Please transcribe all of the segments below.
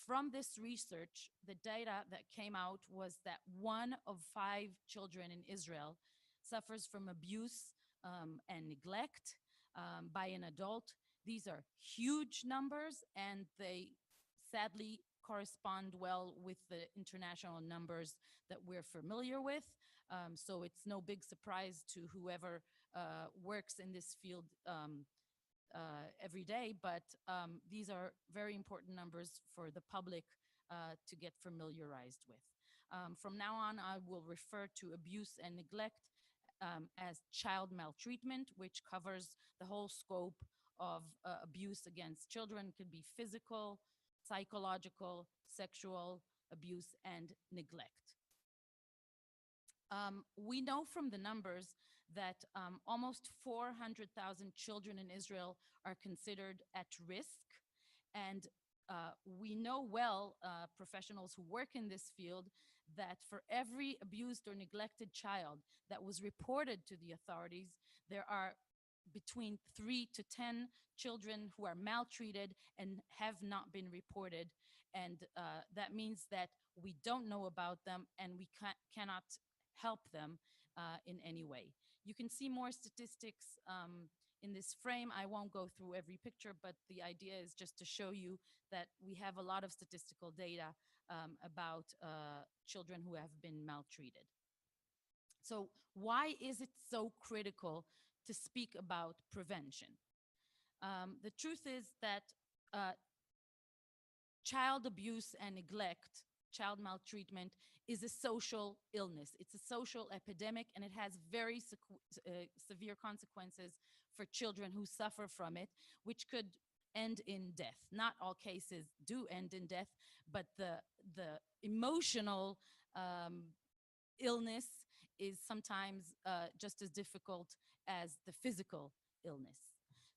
From this research, the data that came out was that 1 of 5 children in Israel suffers from abuse and neglect by an adult. These are huge numbers, and they sadly correspond well with the international numbers that we're familiar with. So it's no big surprise to whoever works in this field every day, but these are very important numbers for the public to get familiarized with. From now on, I will refer to abuse and neglect as child maltreatment, which covers the whole scope of abuse against children. It could be physical, psychological, sexual abuse, and neglect. We know from the numbers that almost 400,000 children in Israel are considered at risk. And we know well, professionals who work in this field, that for every abused or neglected child that was reported to the authorities, there are between 3 to 10 children who are maltreated and have not been reported. And that means that we don't know about them, and we cannot help them in any way. You can see more statistics in this frame. I won't go through every picture, but the idea is just to show you that we have a lot of statistical data about children who have been maltreated. So why is it so critical to speak about prevention? The truth is that child abuse and neglect, child maltreatment, is a social illness. It's a social epidemic, and it has very severe consequences for children who suffer from it, which could end in death. Not all cases do end in death, but the emotional illness is sometimes just as difficult as the physical illness.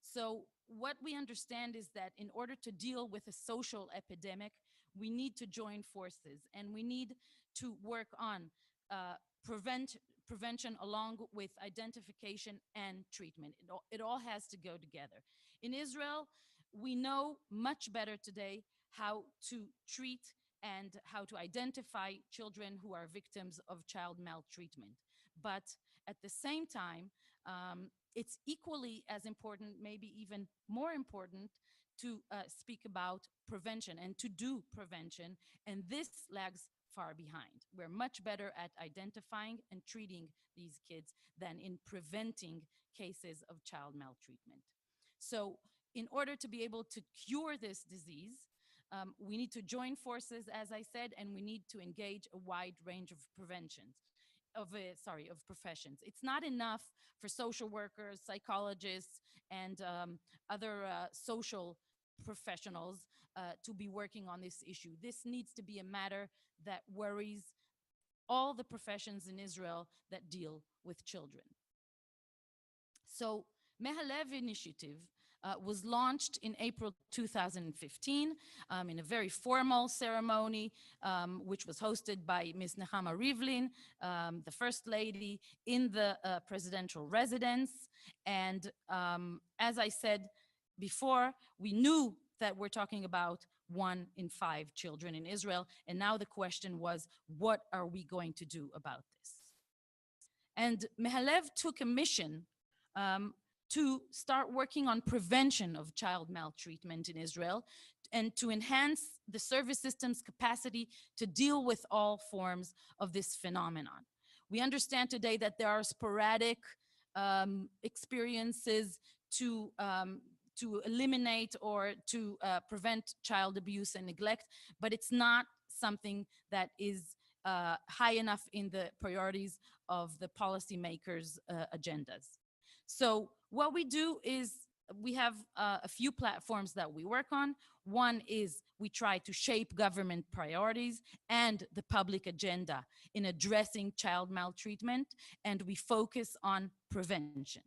So what we understand is that in order to deal with a social epidemic, we need to join forces, and we need to work on prevention along with identification and treatment. It all has to go together. In Israel, we know much better today how to treat and how to identify children who are victims of child maltreatment. But at the same time, it's equally as important, maybe even more important, to speak about prevention and to do prevention, and this lags far behind. We're much better at identifying and treating these kids than in preventing cases of child maltreatment. So in order to be able to cure this disease, we need to join forces, as I said, and we need to engage a wide range of of professions. It's not enough for social workers, psychologists, and other social professionals to be working on this issue. This needs to be a matter that worries all the professions in Israel that deal with children. So Mehalev Initiative was launched in April 2015 in a very formal ceremony, which was hosted by Ms. Nechama Rivlin, the First Lady, in the presidential residence. And as I said before, we knew that we're talking about 1 in 5 children in Israel. And now the question was, what are we going to do about this? And Mehalev took a mission to start working on prevention of child maltreatment in Israel and to enhance the service system's capacity to deal with all forms of this phenomenon. We understand today that there are sporadic experiences to eliminate or to prevent child abuse and neglect, but it's not something that is high enough in the priorities of the policymakers' agendas. So what we do is we have a few platforms that we work on. One is we try to shape government priorities and the public agenda in addressing child maltreatment, and we focus on prevention.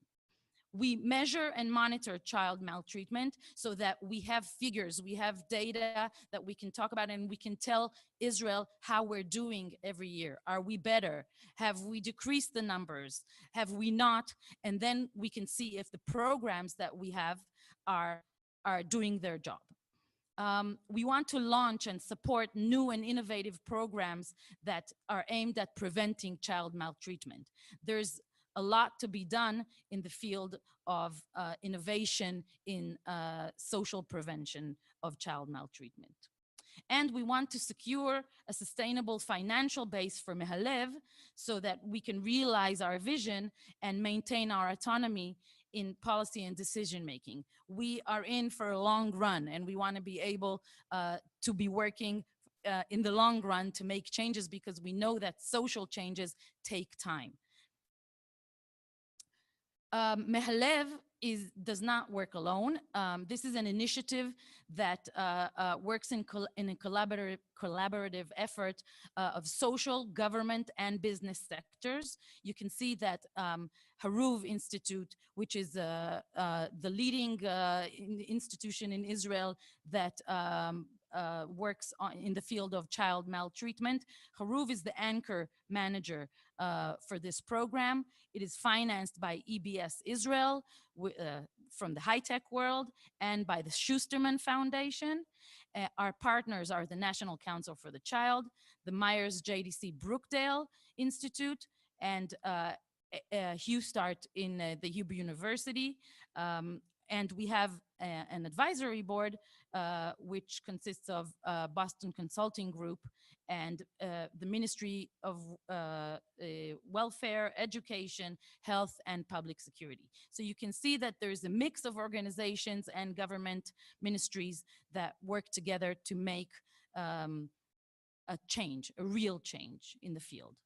We measure and monitor child maltreatment so that we have figures, we have data that we can talk about, and we can tell Israel how we're doing every year. Are we better? Have we decreased the numbers? Have we not? And then we can see if the programs that we have are doing their job. We want to launch and support new and innovative programs that are aimed at preventing child maltreatment. There's a lot to be done in the field of innovation in social prevention of child maltreatment. And we want to secure a sustainable financial base for Mehalev so that we can realize our vision and maintain our autonomy in policy and decision making. We are in for a long run, and we want to be able to be working in the long run to make changes, because we know that social changes take time. Mehalev does not work alone. This is an initiative that works in a collaborative effort of social, government, and business sectors. You can see that Haruv Institute, which is the leading institution in Israel that works in the field of child maltreatment. Haruv is the anchor manager for this program. It is financed by EBS Israel from the high-tech world and by the Schusterman Foundation. Our partners are the National Council for the Child, the Myers JDC Brookdale Institute, and Hugh Start in the Hebrew University. And we have an advisory board which consists of Boston Consulting Group and the Ministry of Welfare, Education, Health, and Public Security. So you can see that there's a mix of organizations and government ministries that work together to make a change, a real change in the field.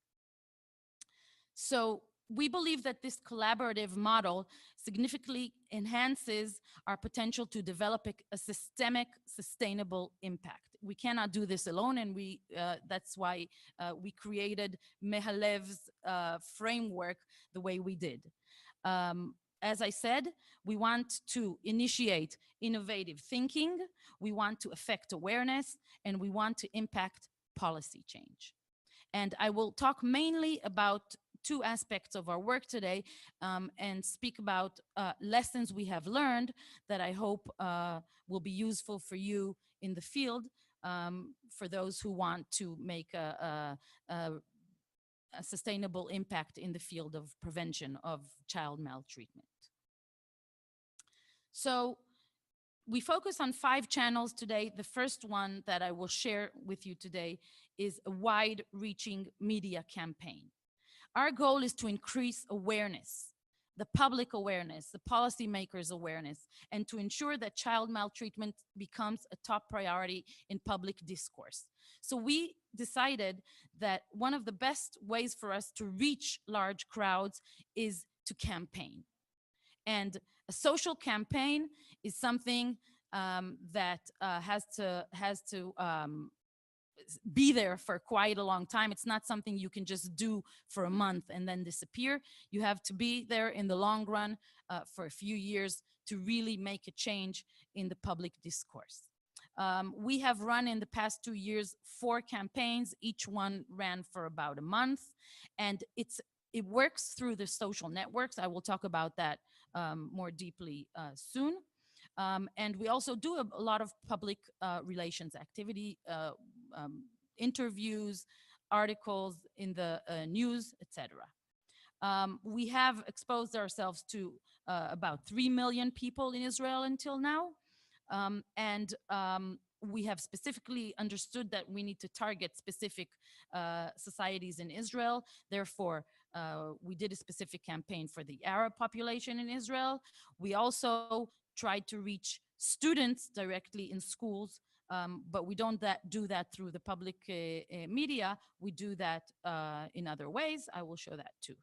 So we believe that this collaborative model significantly enhances our potential to develop a systemic, sustainable impact. We cannot do this alone, and that's why we created Mehalev's framework the way we did. As I said, we want to initiate innovative thinking, we want to affect awareness, and we want to impact policy change. And I will talk mainly about two aspects of our work today and speak about lessons we have learned that I hope will be useful for you in the field, for those who want to make a sustainable impact in the field of prevention of child maltreatment. So we focus on 5 channels today. The first one that I will share with you today is a wide-reaching media campaign. Our goal is to increase awareness, the public awareness, the policymakers' awareness, and to ensure that child maltreatment becomes a top priority in public discourse. So we decided that one of the best ways for us to reach large crowds is to campaign. And a social campaign is something that has to be there for quite a long time. It's not something you can just do for a month and then disappear. You have to be there in the long run for a few years to really make a change in the public discourse. We have run in the past 2 years 4 campaigns. Each one ran for about a month, and it works through the social networks. I will talk about that more deeply soon. And we also do a lot of public relations activity, interviews, articles in the news, etc. We have exposed ourselves to about 3 million people in Israel until now. And we have specifically understood that we need to target specific societies in Israel. Therefore, we did a specific campaign for the Arab population in Israel. We also tried to reach students directly in schools, but we don't do that through the public media. We do that in other ways. I will show that too.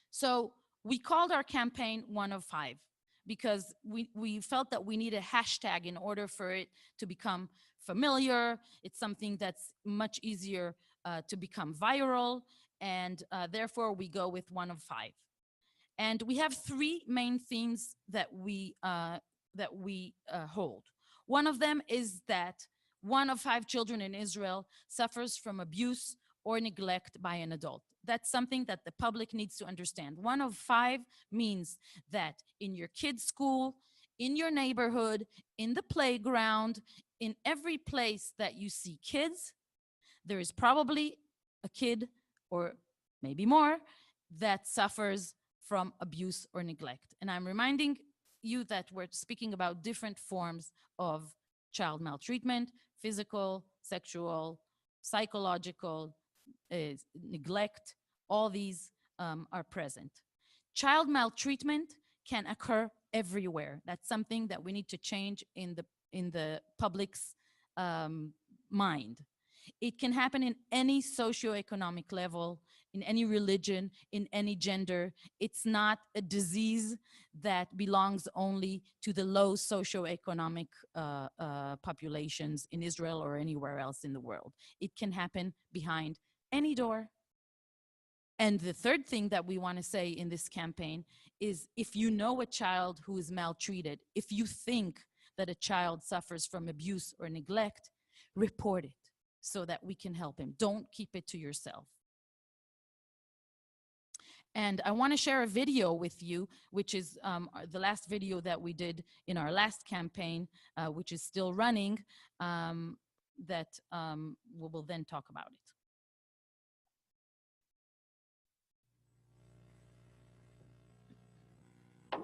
So we called our campaign 1 of 5 because we felt that we need a hashtag in order for it to become familiar. It's something that's much easier to become viral, and therefore we go with 1 of 5. And we have 3 main themes that we hold. One of them is that 1 of 5 children in Israel suffers from abuse or neglect by an adult. That's something that the public needs to understand. 1 of 5 means that in your kid's school, in your neighborhood, in the playground, in every place that you see kids, there is probably a kid or maybe more that suffers from abuse or neglect. And I'm reminding you that we're speaking about different forms of child maltreatment: physical, sexual, psychological, neglect. All these are present. Child maltreatment can occur everywhere. That's something that we need to change in the public's mind. It can happen in any socioeconomic level, in any religion, in any gender. It's not a disease that belongs only to the low socioeconomic populations in Israel or anywhere else in the world. It can happen behind any door. And the third thing that we want to say in this campaign is, if you know a child who is maltreated, if you think that a child suffers from abuse or neglect, report it so that we can help him. Don't keep it to yourself. And I want to share a video with you, which is the last video that we did in our last campaign, which is still running, that we will then talk about it.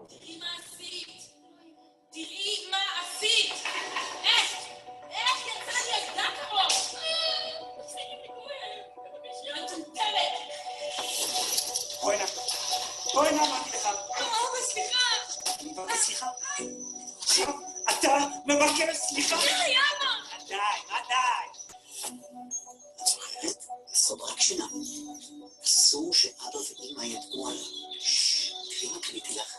תראי מה עשית, תראי מה עשית, איך יצא לי ילדה כמוך, תפסיקי כואב, מטומטמת. בואי נא אמרתי לך. סליחה. סליחה? עכשיו אתה מבקש סליחה? די, אבא. די. סוד רק שינה. אסור שאבא ואמא ידעו עליו. תראי מה קניתי לך.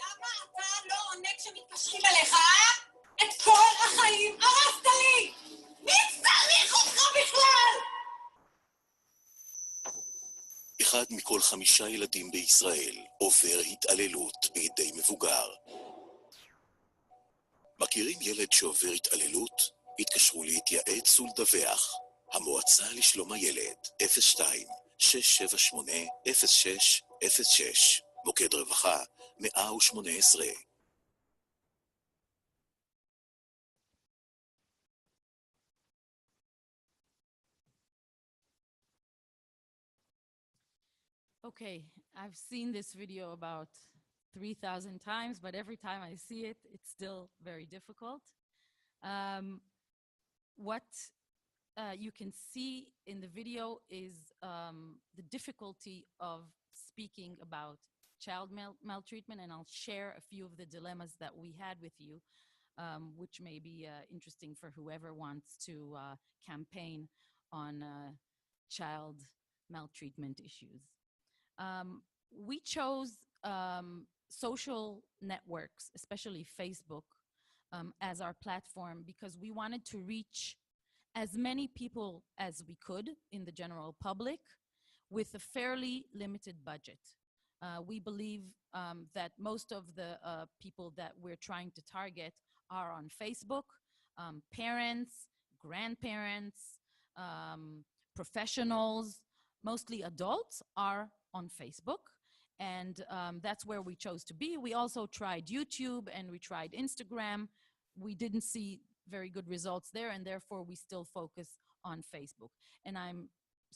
למה אתה לא עונה כשמתקשרים אליך? את כל החיים הרסת לי! מי צריך אותך בכלל? אחד מכל 5 ילדים בישראל עובר התעללות בידי מבוגר. מכירים ילד שעובר התעללות? התקשרו להתייעץ ולדווח. המועצה לשלום הילד, 02-678-0606, מוקד רווחה, 118. Okay, I've seen this video about 3,000 times, but every time I see it, it's still very difficult. What you can see in the video is the difficulty of speaking about child maltreatment, and I'll share a few of the dilemmas that we had with you, which may be interesting for whoever wants to campaign on child maltreatment issues. We chose social networks, especially Facebook, as our platform because we wanted to reach as many people as we could in the general public with a fairly limited budget. We believe that most of the people that we're trying to target are on Facebook. Parents, grandparents, professionals, mostly adults are on Facebook. And that's where we chose to be. We also tried YouTube and we tried Instagram. We didn't see very good results there, and therefore we still focus on Facebook. And I'm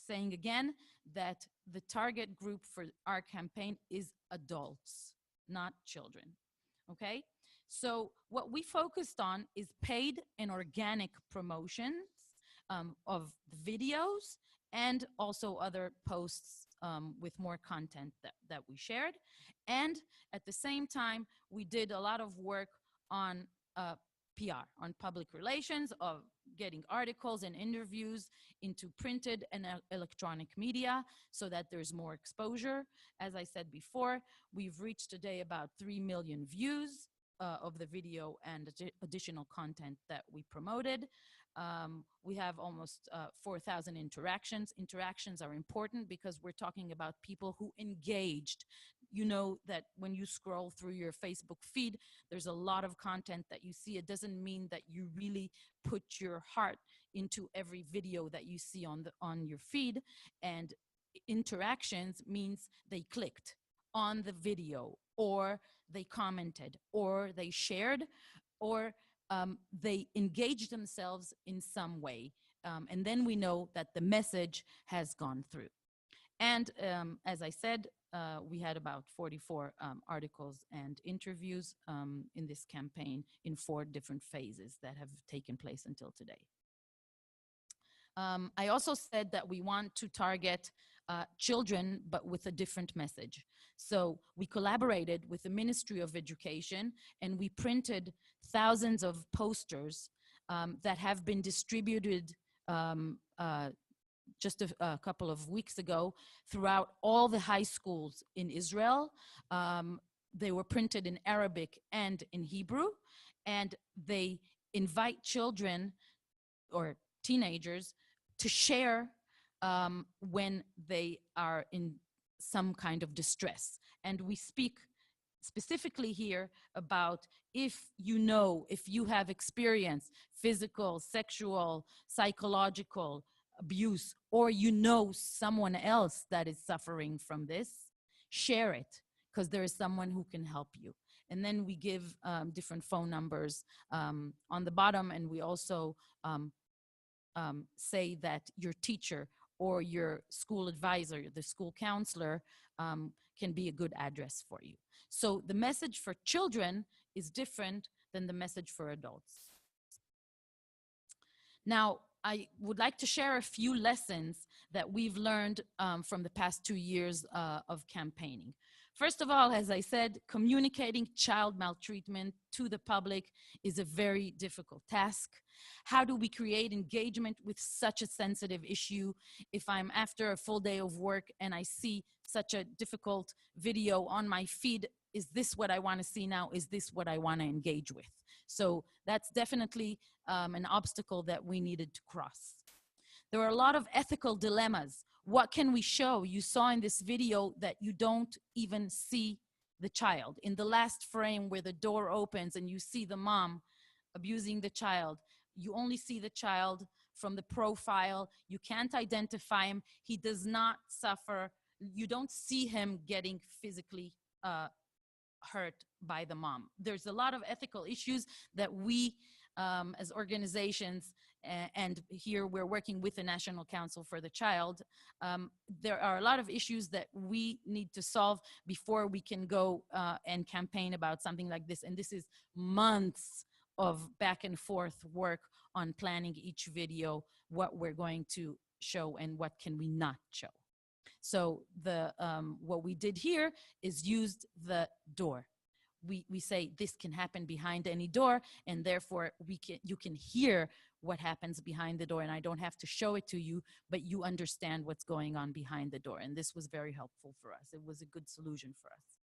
saying again that the target group for our campaign is adults, not children, okay? So what we focused on is paid and organic promotions of videos and also other posts with more content that we shared. And at the same time, we did a lot of work on PR, on public relations, of getting articles and interviews into printed and electronic media so that there's more exposure. As I said before, we've reached today about 3 million views of the video and additional content that we promoted. We have almost 4,000 interactions. Interactions are important because we're talking about people who engaged. You know that when you scroll through your Facebook feed, there's a lot of content that you see. It doesn't mean that you really put your heart into every video that you see on your feed. And interactions means they clicked on the video or they commented, or they shared, or they engaged themselves in some way. And then we know that the message has gone through. And as I said, we had about 44 articles and interviews in this campaign in 4 different phases that have taken place until today. I also said that we want to target children, but with a different message. So we collaborated with the Ministry of Education, and we printed thousands of posters that have been distributed just a couple of weeks ago throughout all the high schools in Israel. They were printed in Arabic and in Hebrew, and they invite children or teenagers to share when they are in some kind of distress. And we speak specifically here about if you have experienced physical, sexual, psychological abuse, or you know someone else that is suffering from this, share it, because there is someone who can help you. And then we give different phone numbers on the bottom, and we also say that your teacher or your school advisor, the school counselor, can be a good address for you. So the message for children is different than the message for adults. Now, I would like to share a few lessons that we've learned from the past 2 years of campaigning. First of all, as I said, communicating child maltreatment to the public is a very difficult task. How do we create engagement with such a sensitive issue? If I'm after a full day of work and I see such a difficult video on my feed, is this what I want to see now? Is this what I want to engage with? So that's definitely an obstacle that we needed to cross. There are a lot of ethical dilemmas. What can we show? You saw in this video that you don't even see the child. In the last frame where the door opens and you see the mom abusing the child, you only see the child from the profile. You can't identify him. He does not suffer. You don't see him getting physically hurt by the mom. There's a lot of ethical issues that we as organizations, and here we're working with the National Council for the Child, there are a lot of issues that we need to solve before we can go and campaign about something like this. And this is months of back and forth work on planning each video, what we're going to show and what can we not show. So what we did here is used the door. We say this can happen behind any door, and therefore you can hear what happens behind the door, and I don't have to show it to you, but you understand what's going on behind the door. And this was very helpful for us. It was a good solution for us.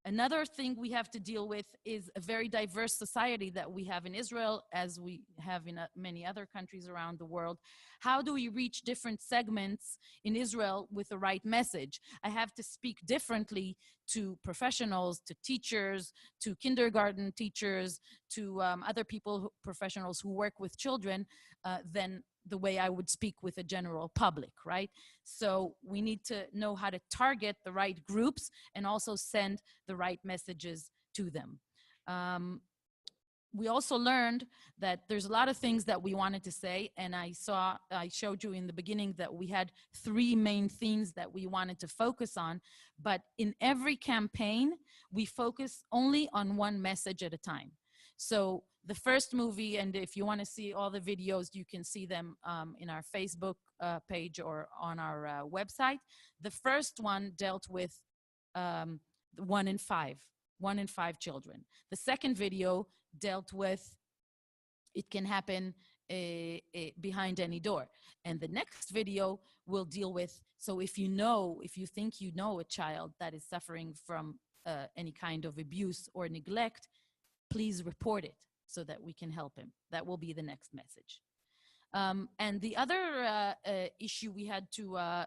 Another thing we have to deal with is a very diverse society that we have in Israel, as we have in many other countries around the world. How do we reach different segments in Israel with the right message? I have to speak differently to professionals, to teachers, to kindergarten teachers, to other people, professionals who work with children, than the way I would speak with a general public, right? So we need to know how to target the right groups and also send the right messages to them. We also learned that there's a lot of things that we wanted to say, and I showed you in the beginning that we had 3 main themes that we wanted to focus on, but in every campaign, we focus only on one message at a time. So the first movie, and if you want to see all the videos, you can see them in our Facebook page or on our website. The first one dealt with 1 in 5 children. The second video dealt with it can happen behind any door. And the next video will deal with, so if you think you know a child that is suffering from any kind of abuse or neglect, please report it so that we can help him. That will be the next message. And the other issue we had to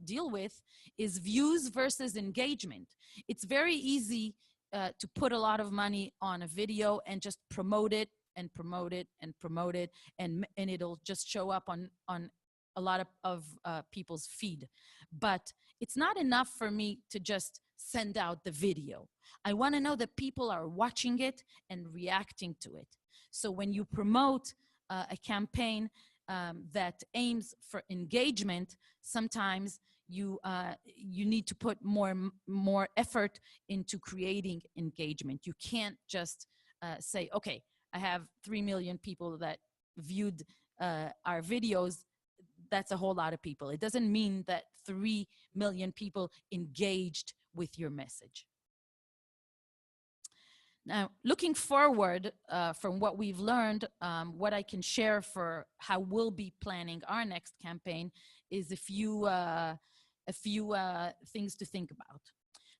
deal with is views versus engagement. It's very easy to put a lot of money on a video and just promote it and promote it and promote it, and it'll just show up on a lot of people's feed. But it's not enough for me to just send out the video. I want to know that people are watching it and reacting to it. So when you promote a campaign that aims for engagement, sometimes you need to put more effort into creating engagement. You can't just say, okay, I have 3 million people that viewed our videos. That's a whole lot of people. It doesn't mean that 3 million people engaged with your message. Now, looking forward from what we've learned, what I can share for how we'll be planning our next campaign is a few things to think about.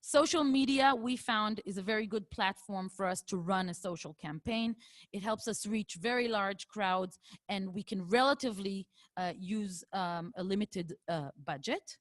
Social media, we found, is a very good platform for us to run a social campaign. It helps us reach very large crowds, and we can relatively use a limited budget.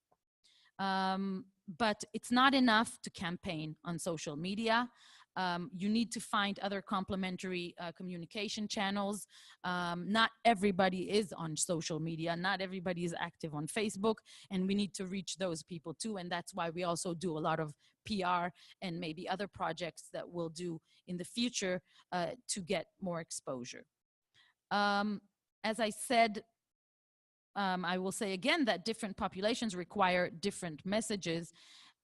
But it's not enough to campaign on social media. You need to find other complementary communication channels. Not everybody is on social media. Not everybody is active on Facebook, and we need to reach those people too. And that's why we also do a lot of PR and maybe other projects that we'll do in the future to get more exposure. As I said, I will say again that different populations require different messages.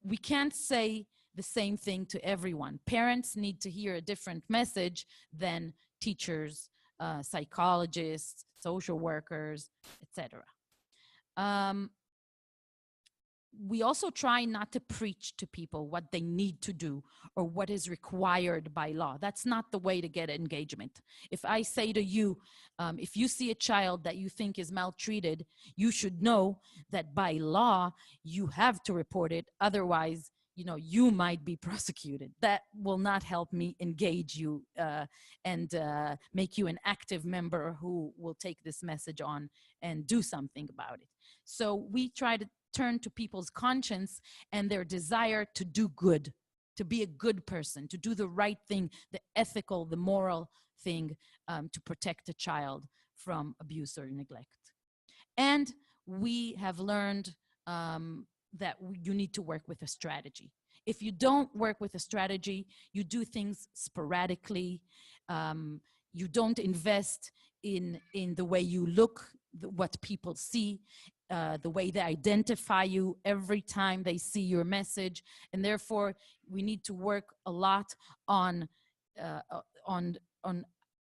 We can't say the same thing to everyone. Parents need to hear a different message than teachers, psychologists, social workers, etc. We also try not to preach to people what they need to do or what is required by law. That's not the way to get engagement. If I say to you, if you see a child that you think is maltreated, you should know that by law, you have to report it. Otherwise, you might be prosecuted. That will not help me engage you and make you an active member who will take this message on and do something about it. So we try to turn to people's conscience and their desire to do good, to be a good person, to do the right thing, the ethical, the moral thing, to protect a child from abuse or neglect. And we have learned that you need to work with a strategy. If you don't work with a strategy, you do things sporadically, you don't invest in the way you look, what people see, the way they identify you every time they see your message. And therefore, we need to work a lot on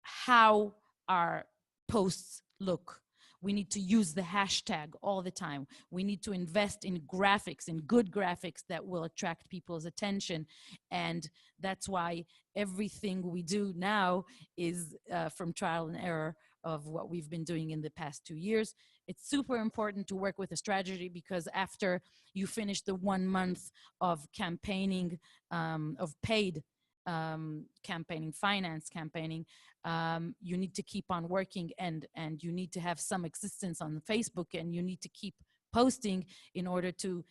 how our posts look. We need to use the hashtag all the time. We need to invest in graphics, in good graphics that will attract people's attention. And that's why everything we do now is from trial and error of what we've been doing in the past 2 years. It's super important to work with a strategy, because after you finish the 1 month of campaigning, of paid campaigning, finance campaigning, you need to keep on working, and you need to have some existence on Facebook, and you need to keep posting in order to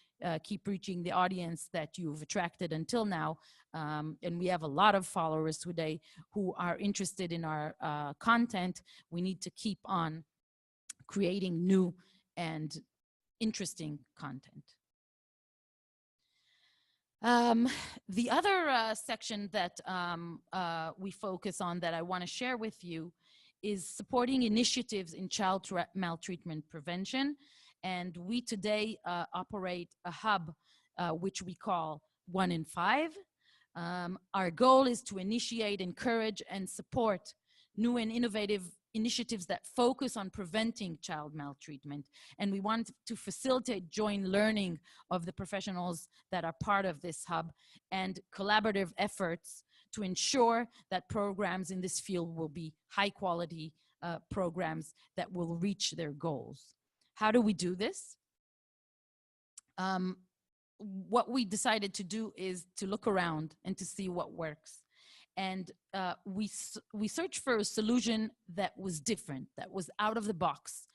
keep reaching the audience that you've attracted until now. And we have a lot of followers today who are interested in our content. We need to keep on creating new and interesting content. The other section that we focus on that I want to share with you is supporting initiatives in child maltreatment prevention. And we today operate a hub which we call 1 in 5. Our goal is to initiate, encourage, and support new and innovative initiatives that focus on preventing child maltreatment. And we want to facilitate joint learning of the professionals that are part of this hub and collaborative efforts to ensure that programs in this field will be high quality programs that will reach their goals. How do we do this? What we decided to do is to look around and to see what works. And we searched for a solution that was different, that was out of the box,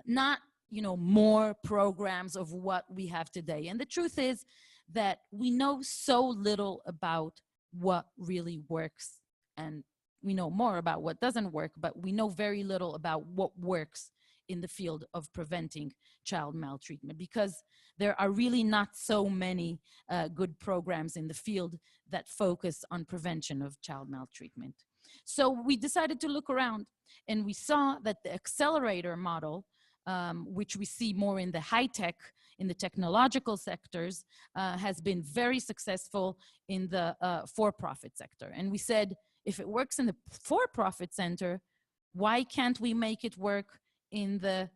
not more programs of what we have today. And the truth is that we know so little about what really works, and we know more about what doesn't work, but we know very little about what works in the field of preventing child maltreatment, because there are really not so many good programs in the field that focus on prevention of child maltreatment. So we decided to look around, and we saw that the accelerator model, which we see more in the high-tech, in the technological sectors, has been very successful in the for-profit sector. And we said, if it works in the for-profit center, why can't we make it work in the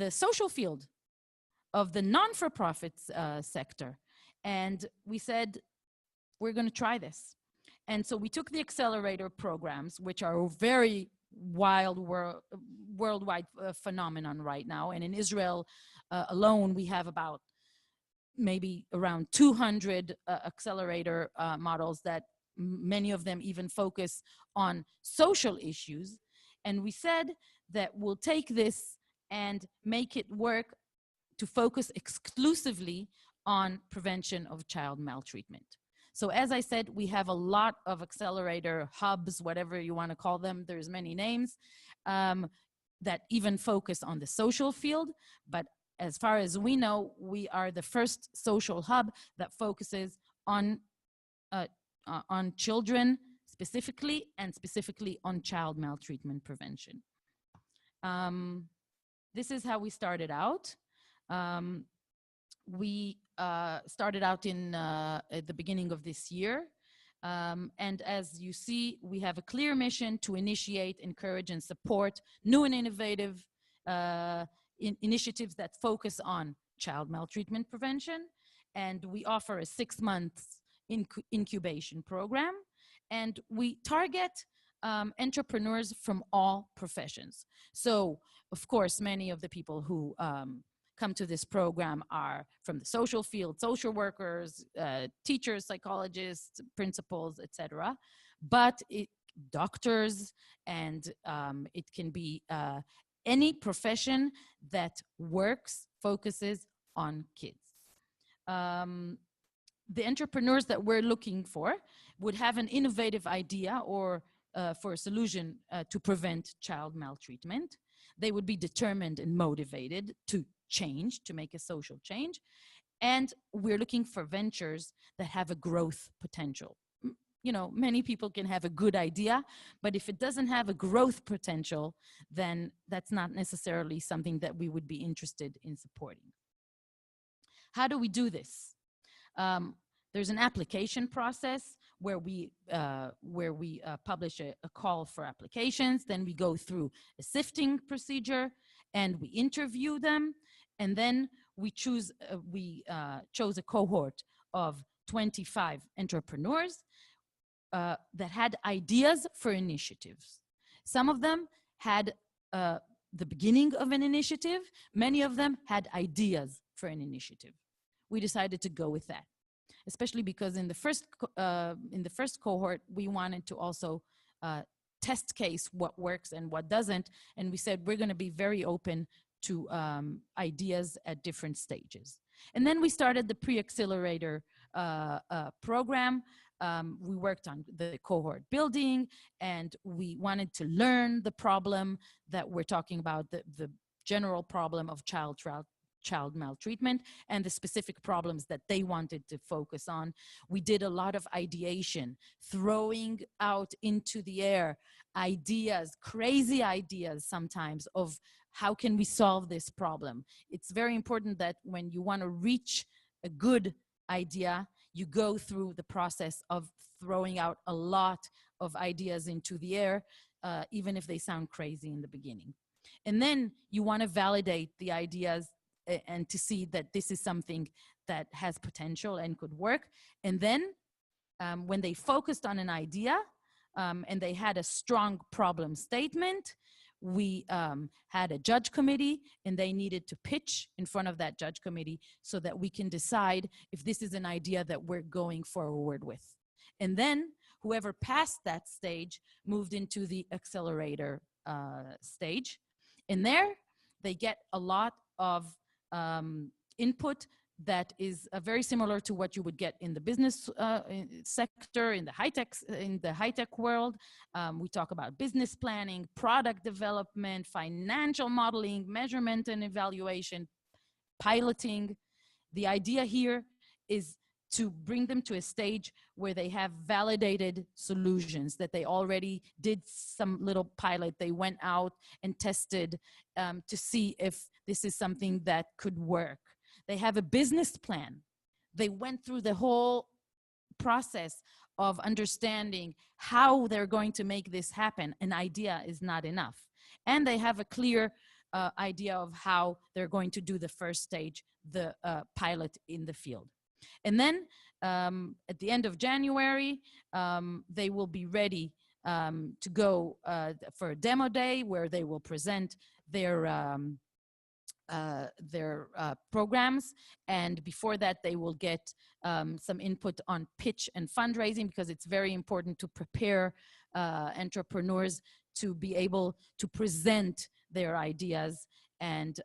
social field of the non-for-profit sector? And we said, we're going to try this. And so we took the accelerator programs, which are a very worldwide phenomenon right now. And in Israel alone, we have about maybe around 200 accelerator models that many of them even focus on social issues. And we said that we'll take this and make it work to focus exclusively on prevention of child maltreatment. So as I said, we have a lot of accelerator hubs, whatever you want to call them. There's many names that even focus on the social field. But as far as we know, we are the first social hub that focuses on children specifically, and specifically on child maltreatment prevention. This is how we started out. We started out at the beginning of this year. And as you see, we have a clear mission to initiate, encourage, and support new and innovative initiatives that focus on child maltreatment prevention. And we offer a 6-month incubation program. And we target entrepreneurs from all professions. So, of course, many of the people who come to this program are from the social field, social workers, teachers, psychologists, principals, etc. But doctors, and it can be any profession that focuses on kids. The entrepreneurs that we're looking for would have an innovative idea or for a solution to prevent child maltreatment. They would be determined and motivated to change, to make a social change. And we're looking for ventures that have a growth potential. You know, many people can have a good idea, but if it doesn't have a growth potential, then that's not necessarily something that we would be interested in supporting. How do we do this? There's an application process where we publish a call for applications. Then we go through a sifting procedure and we interview them. And then we chose a cohort of 25 entrepreneurs that had ideas for initiatives. Some of them had the beginning of an initiative. Many of them had ideas for an initiative. We decided to go with that, especially because in the first cohort, we wanted to also test case what works and what doesn't. And we said we're going to be very open to ideas at different stages. And then we started the pre-accelerator program. We worked on the cohort building, and we wanted to learn the problem that we're talking about, the general problem of child maltreatment and the specific problems that they wanted to focus on. We did a lot of ideation, throwing out into the air ideas, crazy ideas sometimes, of how can we solve this problem. It's very important that when you want to reach a good idea, you go through the process of throwing out a lot of ideas into the air, even if they sound crazy in the beginning. And then you want to validate the ideas and to see that this is something that has potential and could work. And then when they focused on an idea and they had a strong problem statement, we had a judge committee, and they needed to pitch in front of that judge committee so that we can decide if this is an idea that we're going forward with. And then whoever passed that stage moved into the accelerator stage. And there they get a lot of input that is very similar to what you would get in the business sector, in the high-tech world. We talk about business planning, product development, financial modeling, measurement and evaluation, piloting. The idea here is to bring them to a stage where they have validated solutions, that they already did some little pilot. They went out and tested to see if this is something that could work. They have a business plan. They went through the whole process of understanding how they're going to make this happen. An idea is not enough. And they have a clear idea of how they're going to do the first stage, the pilot in the field. And then at the end of January, they will be ready to go for a demo day where they will present their programs. And before that, they will get some input on pitch and fundraising, because it's very important to prepare entrepreneurs to be able to present their ideas, and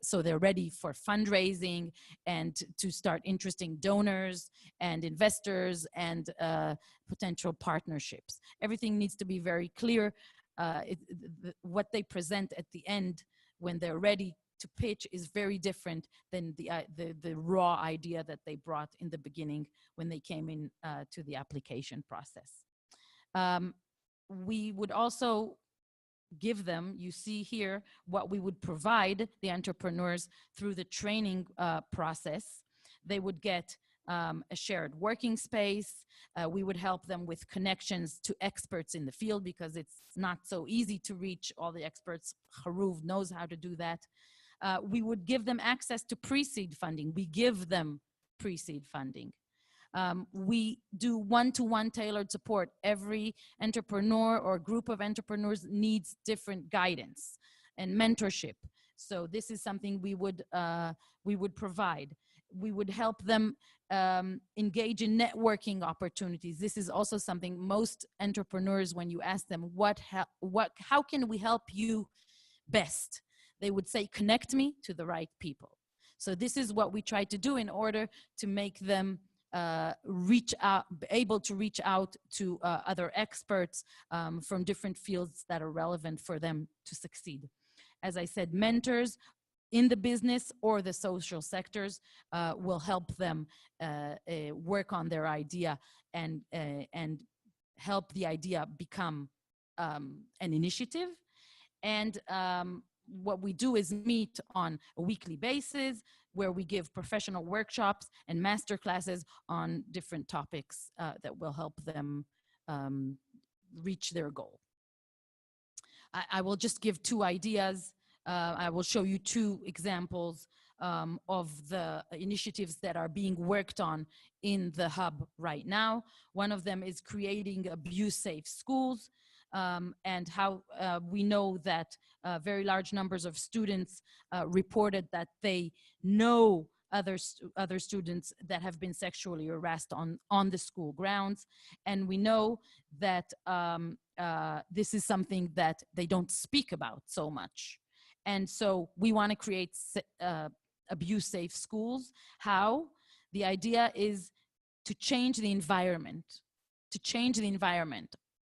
so they're ready for fundraising and to start interesting donors and investors and potential partnerships. Everything needs to be very clear. What they present at the end when they're ready to pitch is very different than the raw idea that they brought in the beginning when they came in to the application process. We would also give them, you see here, what we would provide the entrepreneurs through the training process. They would get a shared working space. We would help them with connections to experts in the field, because it's not so easy to reach all the experts. Haruv knows how to do that. We would give them access to pre-seed funding. We give them pre-seed funding. We do one-to-one tailored support. Every entrepreneur or group of entrepreneurs needs different guidance and mentorship. So this is something we would provide. We would help them engage in networking opportunities. This is also something most entrepreneurs, when you ask them, how can we help you best? They would say, connect me to the right people. So this is what we try to do in order to make them able to reach out to other experts from different fields that are relevant for them to succeed. As I said, mentors in the business or the social sectors will help them work on their idea and help the idea become an initiative. And what we do is meet on a weekly basis, where we give professional workshops and master classes on different topics that will help them reach their goal. I will just give two ideas. I will show you two examples of the initiatives that are being worked on in the hub right now. One of them is creating abuse-safe schools, and how we know that very large numbers of students reported that they know other students that have been sexually harassed on the school grounds. And we know that this is something that they don't speak about so much. And so we want to create abuse-safe schools. How? The idea is to change the environment,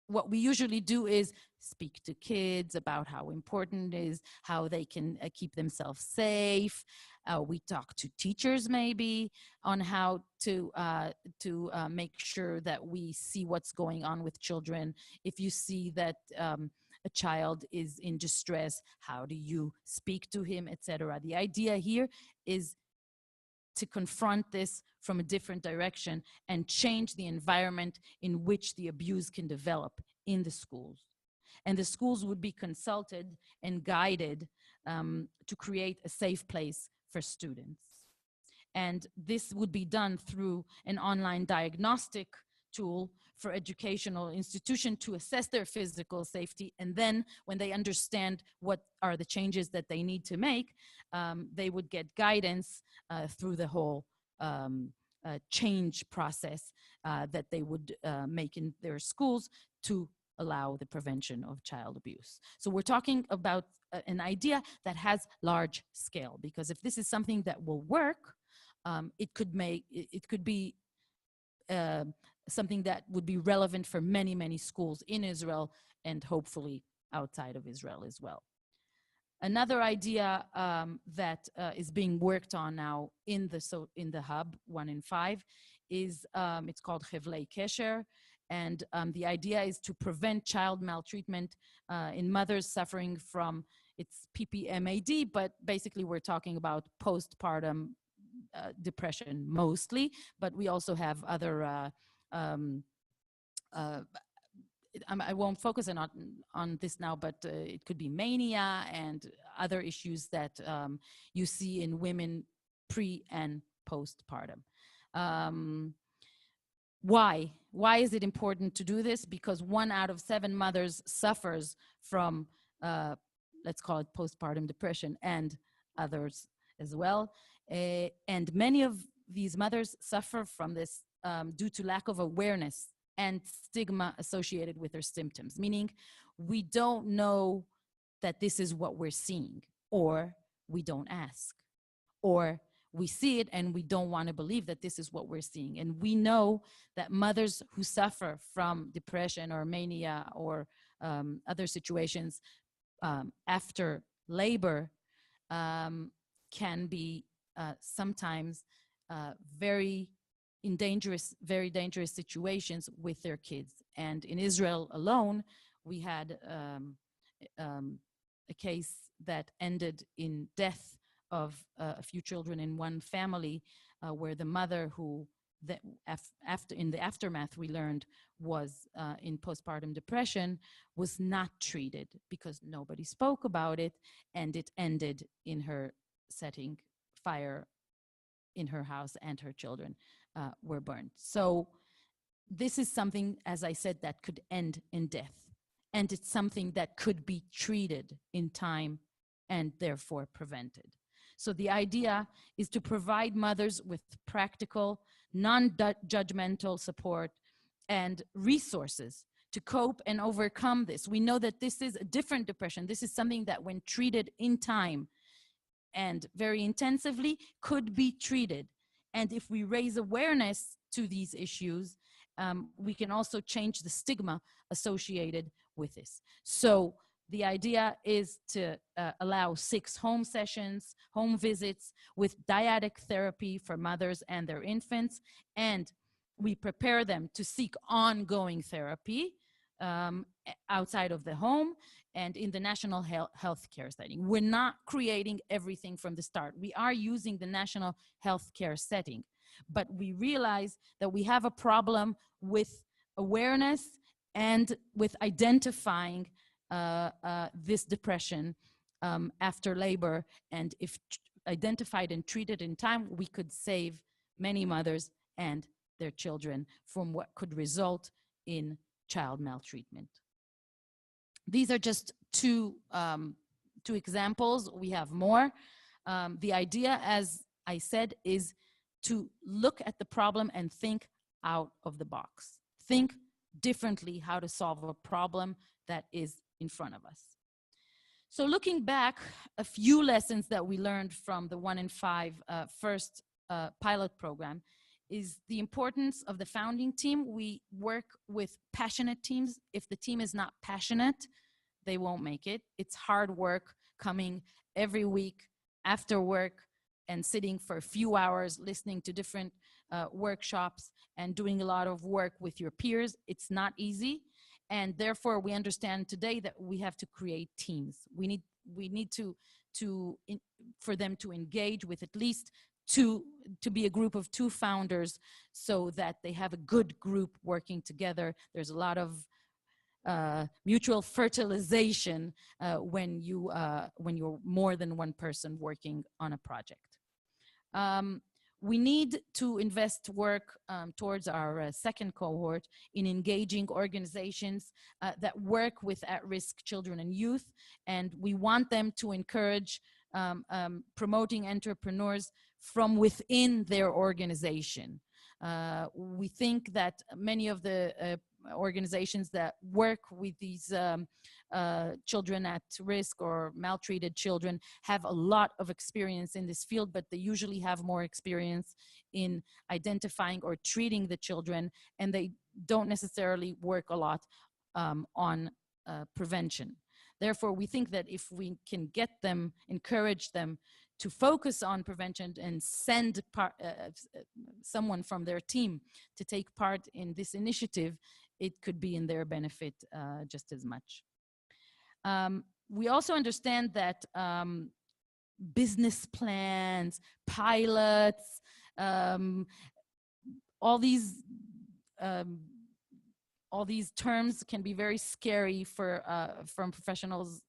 What we usually do is speak to kids about how important it is, how they can keep themselves safe. We talk to teachers maybe on how to make sure that we see what's going on with children. If you see that a child is in distress, how do you speak to him, etc. The idea here is to confront this from a different direction and change the environment in which the abuse can develop in the schools. And the schools would be consulted and guided to create a safe place for students. And this would be done through an online diagnostic tool for educational institution to assess their physical safety. And then when they understand what are the changes that they need to make, they would get guidance through the whole change process that they would make in their schools to allow the prevention of child abuse. So we're talking about an idea that has large scale, because if this is something that will work, it could be uh, something that would be relevant for many, many schools in Israel and hopefully outside of Israel as well. Another idea that is being worked on now in the hub 1 in 5 is it's called Hevlei Kesher, and the idea is to prevent child maltreatment in mothers suffering from it's PPMAD, but basically we're talking about postpartum depression mostly, but we also have other I won't focus on this now, but it could be mania and other issues that you see in women pre and postpartum. Why? Why is it important to do this? Because 1 out of 7 mothers suffers from, let's call it postpartum depression and others as well. And many of these mothers suffer from this due to lack of awareness and stigma associated with their symptoms, meaning we don't know that this is what we're seeing, or we don't ask, or we see it and we don't want to believe that this is what we're seeing. And we know that mothers who suffer from depression or mania or other situations after labor can be sometimes very dangerous situations with their kids. And in Israel alone, we had a case that ended in death of a few children in one family, where the mother, who in the aftermath we learned was in postpartum depression, was not treated because nobody spoke about it, and it ended in her setting fire in her house, and her children were burned. So this is something, as I said, that could end in death. And it's something that could be treated in time and therefore prevented. So the idea is to provide mothers with practical, non-judgmental support and resources to cope and overcome this. We know that this is a different depression. This is something that when treated in time and very intensively could be treated. And if we raise awareness to these issues, we can also change the stigma associated with this. So the idea is to allow 6 home sessions, home visits with dyadic therapy for mothers and their infants, and we prepare them to seek ongoing therapy outside of the home and in the national health care setting. We're not creating everything from the start. We are using the national health care setting, but we realize that we have a problem with awareness and with identifying this depression after labor. And if identified and treated in time, we could save many mothers and their children from what could result in child maltreatment. These are just two examples. We have more. The idea, as I said, is to look at the problem and think out of the box. Think differently how to solve a problem that is in front of us. So looking back, a few lessons that we learned from the 1 in 5 first pilot program is the importance of the founding team. We work with passionate teams. If the team is not passionate, they won't make it. It's hard work coming every week after work and sitting for a few hours listening to different workshops and doing a lot of work with your peers. It's not easy. And therefore, we understand today that we have to create teams. We need for them to engage with at least to be a group of 2 founders so that they have a good group working together. There's a lot of mutual fertilization when you're more than one person working on a project. We need to invest work towards our second cohort in engaging organizations that work with at-risk children and youth, and we want them to encourage promoting entrepreneurs from within their organization. We think that many of the organizations that work with these children at risk or maltreated children have a lot of experience in this field, but they usually have more experience in identifying or treating the children, and they don't necessarily work a lot on prevention. Therefore, we think that if we can get them, encourage them to focus on prevention and send someone from their team to take part in this initiative, it could be in their benefit just as much. We also understand that business plans, pilots, all these terms can be very scary from professionals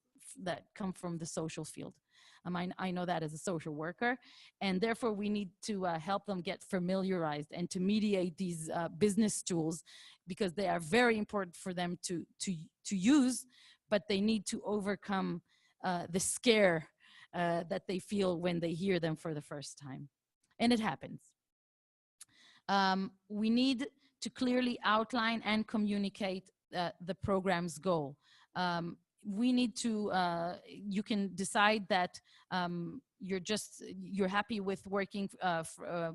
that come from the social field. I know that as a social worker, and therefore we need to help them get familiarized and to mediate these business tools, because they are very important for them to use, but they need to overcome the scare that they feel when they hear them for the first time. And it happens. We need to clearly outline and communicate the program's goal. We need to, you can decide that you're happy with working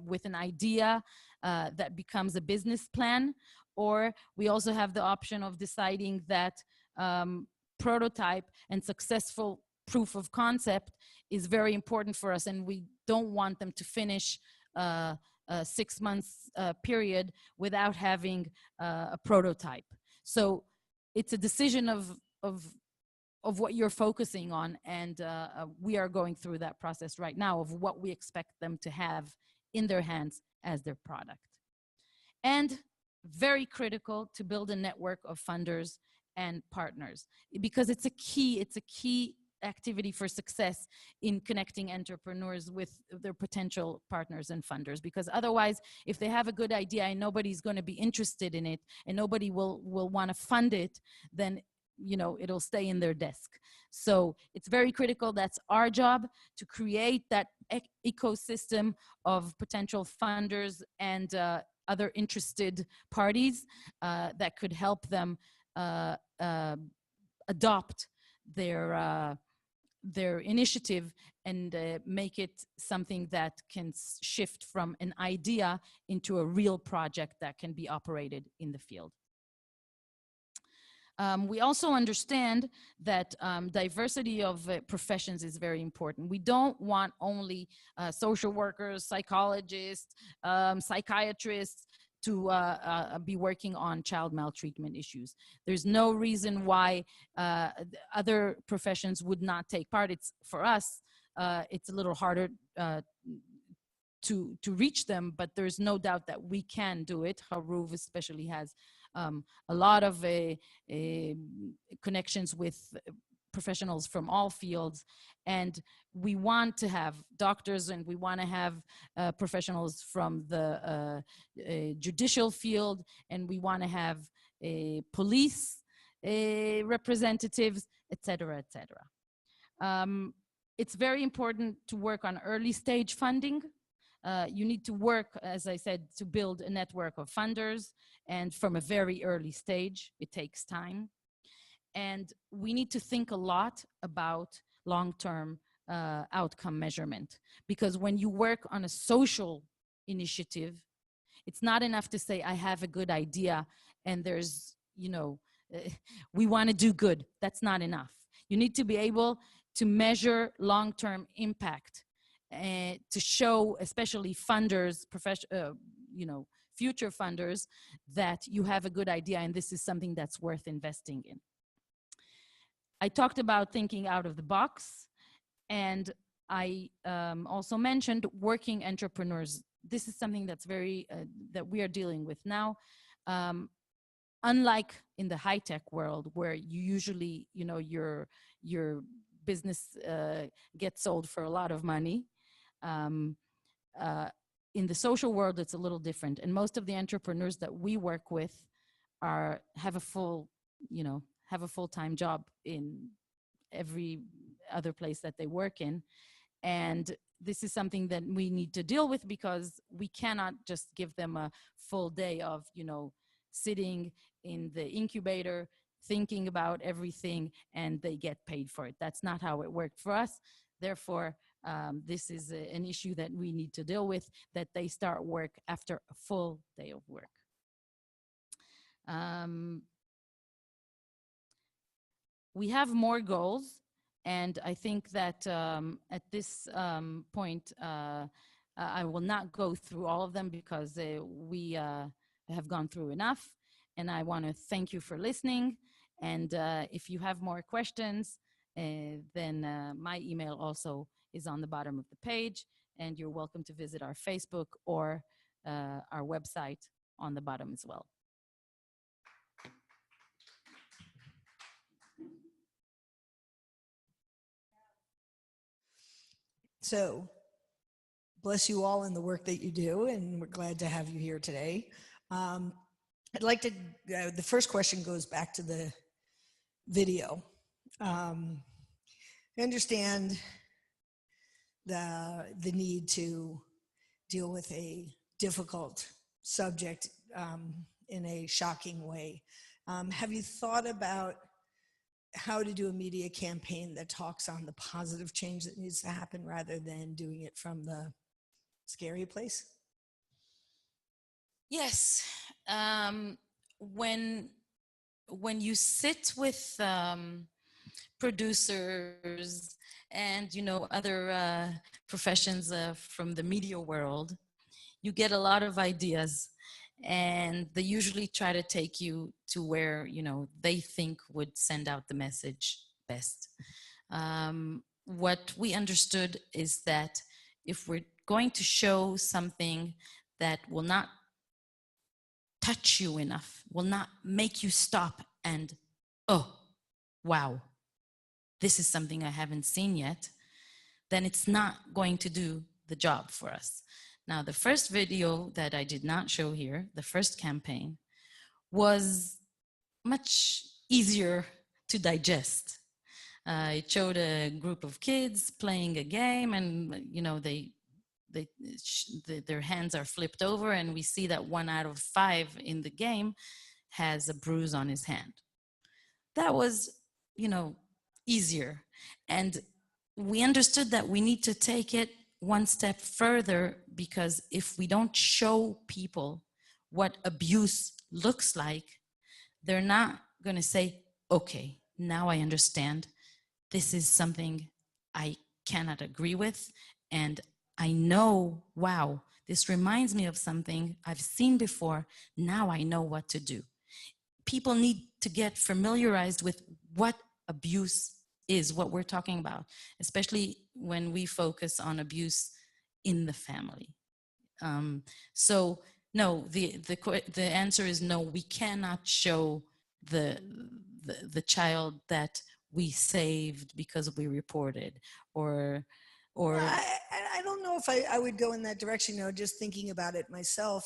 with an idea that becomes a business plan, or we also have the option of deciding that prototype and successful proof of concept is very important for us, and we don't want them to finish a 6 months period without having a prototype. So it's a decision of what you're focusing on, and we are going through that process right now of what we expect them to have in their hands as their product. And very critical to build a network of funders and partners, because it's a key activity for success in connecting entrepreneurs with their potential partners and funders. Because otherwise, if they have a good idea and nobody's going to be interested in it and nobody will want to fund it, then it'll stay in their desk. So it's very critical. That's our job, to create that ecosystem of potential funders and other interested parties that could help them adopt their initiative and make it something that can shift from an idea into a real project that can be operated in the field. We also understand that diversity of professions is very important. We don't want only social workers, psychologists, psychiatrists to be working on child maltreatment issues. There's no reason why other professions would not take part. For us, it's a little harder to reach them, but there's no doubt that we can do it. Haruv especially has a lot of connections with professionals from all fields, and we want to have doctors, and we want to have professionals from the judicial field, and we want to have police representatives, etc., etc. It's very important to work on early stage funding. You need to work, as I said, to build a network of funders, and from a very early stage. It takes time. And we need to think a lot about long-term outcome measurement, because when you work on a social initiative, it's not enough to say, I have a good idea and there's, we want to do good. That's not enough. You need to be able to measure long-term impact, to show, especially funders, future funders, that you have a good idea and this is something that's worth investing in. I talked about thinking out of the box, and I also mentioned working entrepreneurs. This is something that's very, that we are dealing with now. Unlike in the high-tech world, where you usually, your business gets sold for a lot of money, in the social world, it's a little different. And most of the entrepreneurs that we work with have a full-time job in every other place that they work in. And this is something that we need to deal with, because we cannot just give them a full day of, sitting in the incubator thinking about everything and they get paid for it. That's not how it worked for us. Therefore, this is an issue that we need to deal with, that they start work after a full day of work. We have more goals, and I think that at this point, I will not go through all of them because we have gone through enough, and I want to thank you for listening. And if you have more questions, then my email also is on the bottom of the page, and you're welcome to visit our Facebook or our website on the bottom as well. So, bless you all in the work that you do, and we're glad to have you here today. I'd like to, the first question goes back to the video. I understand the need to deal with a difficult subject in a shocking way. Have you thought about how to do a media campaign that talks on the positive change that needs to happen rather than doing it from the scary place? Yes. When you sit with producers and other professions from the media world, you get a lot of ideas, and they usually try to take you to where they think would send out the message best. What we understood is that if we're going to show something that will not touch you enough, will not make you stop and, oh, wow, this is something I haven't seen yet, then it's not going to do the job for us. Now, the first video that I did not show here, the first campaign, was much easier to digest. It showed a group of kids playing a game, and their hands are flipped over, and we see that 1 out of 5 in the game has a bruise on his hand. That was, easier. And we understood that we need to take it one step further, because if we don't show people what abuse looks like, they're not going to say, okay, now I understand. This is something I cannot agree with, and I know, wow, this reminds me of something I've seen before. Now I know what to do. People need to get familiarized with what abuse is, what we're talking about, especially when we focus on abuse in the family. So no, the answer is no. We cannot show the child that we saved because we reported, or I don't know if I would go in that direction. Just thinking about it myself.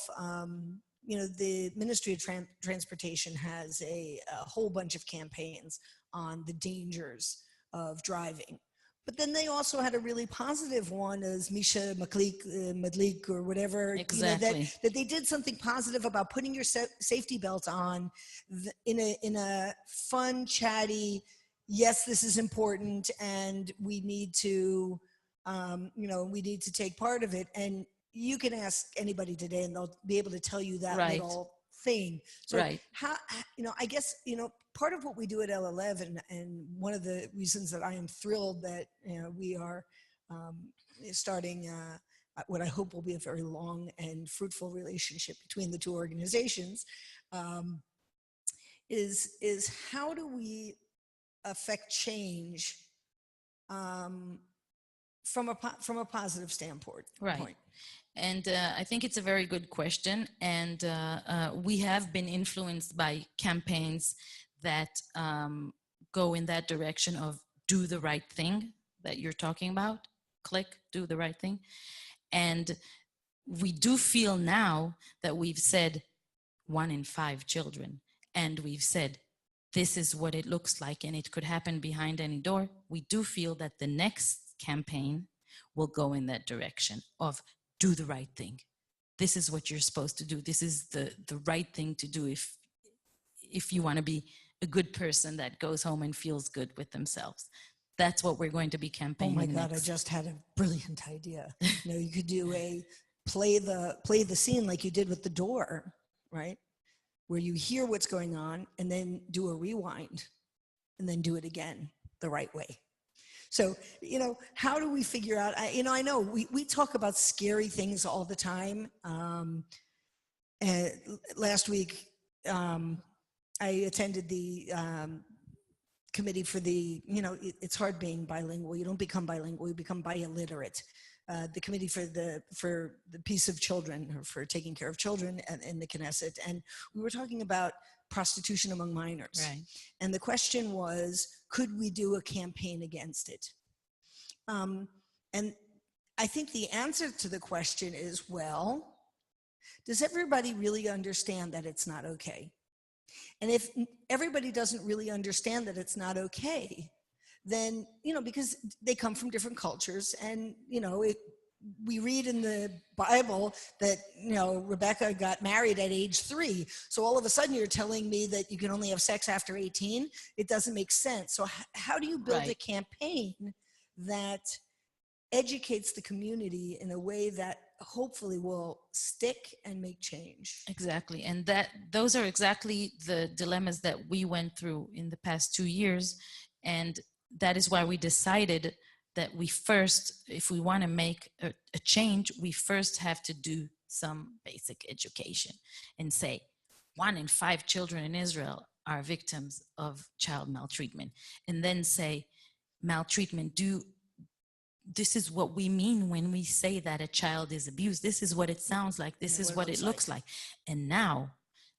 The Ministry of Transportation has a whole bunch of campaigns on the dangers of driving. But then they also had a really positive one, as Misha Madlik or whatever. Exactly. That they did something positive about putting your safety belt on in a fun, chatty, yes, this is important, and we need to, we need to take part of it. And you can ask anybody today, and they'll be able to tell you that right. little thing. So right. how, I guess, part of what we do at LLF, and one of the reasons that I am thrilled that, we are starting what I hope will be a very long and fruitful relationship between the two organizations, is how do we affect change from a positive standpoint. Right. And I think it's a very good question. And we have been influenced by campaigns that go in that direction of do the right thing that you're talking about. Click, do the right thing. And we do feel now that we've said 1 in 5 children, and we've said this is what it looks like, and it could happen behind any door. We do feel that the next campaign will go in that direction of do the right thing. This is what you're supposed to do. This is the right thing to do if you want to be a good person that goes home and feels good with themselves. That's what we're going to be Oh campaigning my God, next. I just had a brilliant idea. You could do play the scene like you did with The Door, right? Where you hear what's going on and then do a rewind and then do it again the right way. So, how do we figure out, I know we talk about scary things all the time. Last week, I attended the committee for it's hard being bilingual. You don't become bilingual, you become biilliterate. The committee for the peace of children, or for taking care of children in the Knesset. And we were talking about prostitution among minors. Right. And the question was, could we do a campaign against it? And I think the answer to the question is, well, does everybody really understand that it's not okay? And if everybody doesn't really understand that it's not okay, then, because they come from different cultures, and, we read in the Bible that, Rebecca got married at age 3. So all of a sudden you're telling me that you can only have sex after 18? It doesn't make sense. So how do you build a campaign that educates the community in a way that hopefully will stick and make change? Exactly. And those are exactly the dilemmas that we went through in the past 2 years. And that is why we decided that we first, if we want to make a change, we first have to do some basic education and say 1 in 5 children in Israel are victims of child maltreatment. And then say maltreatment, this is what we mean when we say that a child is abused. This is what it sounds like. This is what it looks like. And now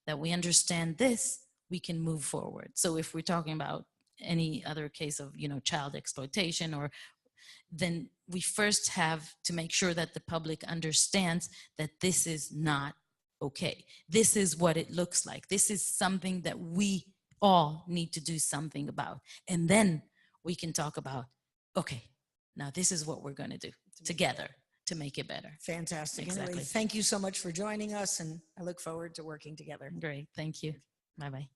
that we understand this, we can move forward. So if we're talking about any other case of, child exploitation, then we first have to make sure that the public understands that this is not okay. This is what it looks like. This is something that we all need to do something about. And then we can talk about, okay, now this is what we're going to do together to make it better. Fantastic. Exactly. Anyway, thank you so much for joining us, and I look forward to working together. Great. Thank you. Bye-bye.